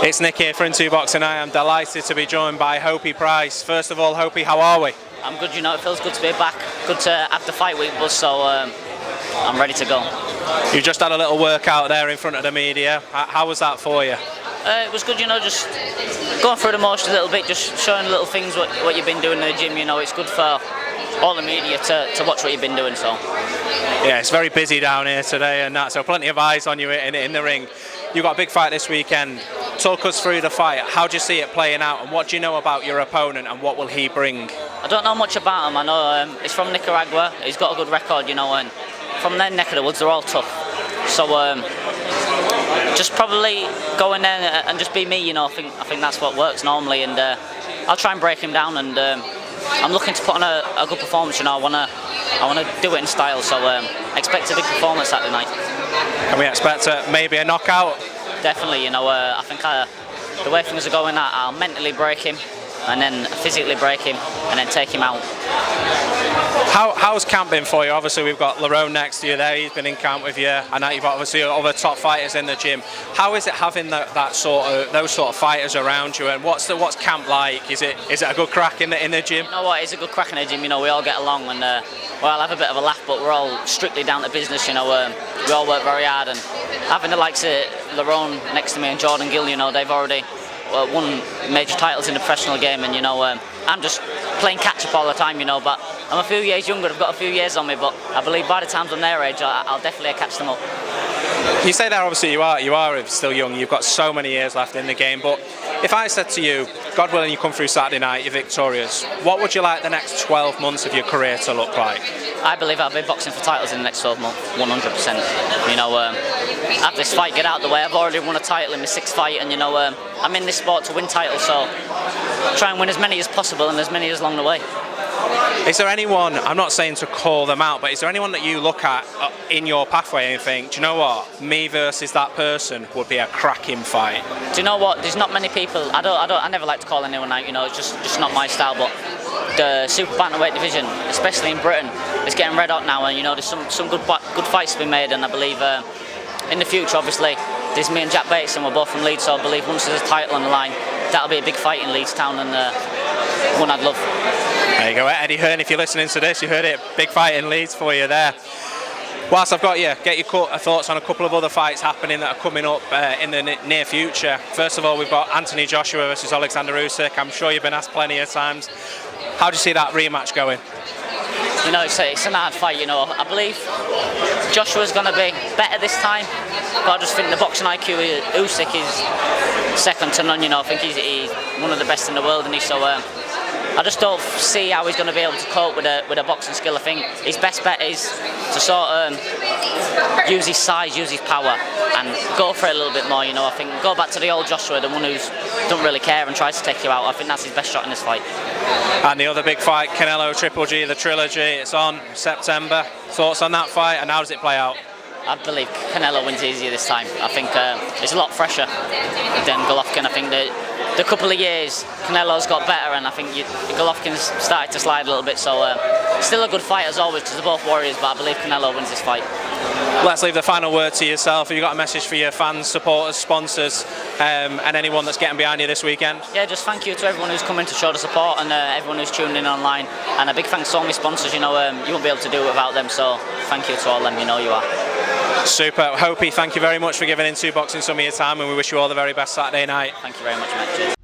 It's Nick here for Into Boxing. I am delighted to be joined by Hopey Price. First of all, Hopey, how are we? I'm good, it feels good to be back. Good to have the fight week buzz, so I'm ready to go. You just had a little workout there in front of the media. How was that for you? It was good, just going through the motions a little bit, just showing little things what you've been doing in the gym. It's good for all the media to watch what you've been doing. So yeah, it's very busy down here today and that, so plenty of eyes on you in the ring. You've got a big fight this weekend. Talk us through the fight. How do you see it playing out, and what do you know about your opponent, and what will he bring? I don't know much about him. I know he's from Nicaragua. He's got a good record, and from their neck of the woods, they're all tough. So just probably go in there and just be me. I think that's what works normally, and I'll try and break him down. And I'm looking to put on a good performance. I want to do it in style. So expect a big performance Saturday night. Can we expect maybe a knockout? Definitely. I think the way things are going, I'll mentally break him, and then physically break him, and then take him out. How's camp been for you? Obviously, we've got Lerone next to you there. He's been in camp with you, and now you've got obviously other top fighters in the gym. How is it having those sort of fighters around you? And what's camp like? Is it a good crack in the gym? You know what? It's a good crack in the gym. We all get along, and we all have a bit of a laugh, but we're all strictly down to business. We all work very hard, and having the likes of Lerone next to me and Jordan Gill, they've already won major titles in the professional game, and I'm just playing catch up all the time, but I'm a few years younger, I've got a few years on me, but I believe by the time I'm their age, I'll definitely catch them up. You say that obviously you are still young, you've got so many years left in the game, but if I said to you, God willing you come through Saturday night, you're victorious, what would you like the next 12 months of your career to look like? I believe I'll be boxing for titles in the next 12 months, 100%. Have this fight get out of the way. I've already won a title in my 6th fight, and I'm in this sport to win titles, so try and win as many as possible and as many as along the way. Is there anyone, I'm not saying to call them out, but is there anyone that you look at in your pathway and think, do you know what, me versus that person would be a cracking fight? Do you know what, there's not many people, I never like to call anyone out, it's just not my style, but the super bantamweight division, especially in Britain, is getting red hot now, and there's some good fights to be made, and I believe in the future, obviously, there's me and Jack Bates, and we're both from Leeds, so I believe once there's a title on the line, that'll be a big fight in Leeds Town, and one I'd love. There you go, Eddie Hearn, if you're listening to this, you heard it, big fight in Leeds for you there. Whilst I've got you, get your thoughts on a couple of other fights happening that are coming up in the near future. First of all, we've got Anthony Joshua versus Alexander Usyk. I'm sure you've been asked plenty of times. How do you see that rematch going? It's an hard fight, I believe Joshua's going to be better this time, but I just think the boxing IQ of Usyk is second to none, I think he's one of the best in the world, and I just don't see how he's going to be able to cope with a boxing skill. I think his best bet is to sort of use his size, use his power, and go for it a little bit more. I think go back to the old Joshua, the one who don't really care and tries to take you out. I think that's his best shot in this fight. And the other big fight, Canelo Triple G, the trilogy, it's on September. Thoughts on that fight, and how does it play out? I believe Canelo wins easier this time. I think it's a lot fresher than Golovkin. I think the couple of years Canelo's got better, and I think Golovkin's started to slide a little bit, so still a good fight as always, because they're both warriors, but I believe Canelo wins this fight. Let's leave the final word to yourself. Have you got a message for your fans, supporters, sponsors, and anyone that's getting behind you this weekend? Yeah, just thank you to everyone who's coming to show the support, and everyone who's tuned in online, and a big thanks to all my sponsors. You won't be able to do it without them, so thank you to all of them, you are. Super. Hopey, thank you very much for giving Into Boxing some of your time, and we wish you all the very best Saturday night. Thank you very much, mate. Cheers.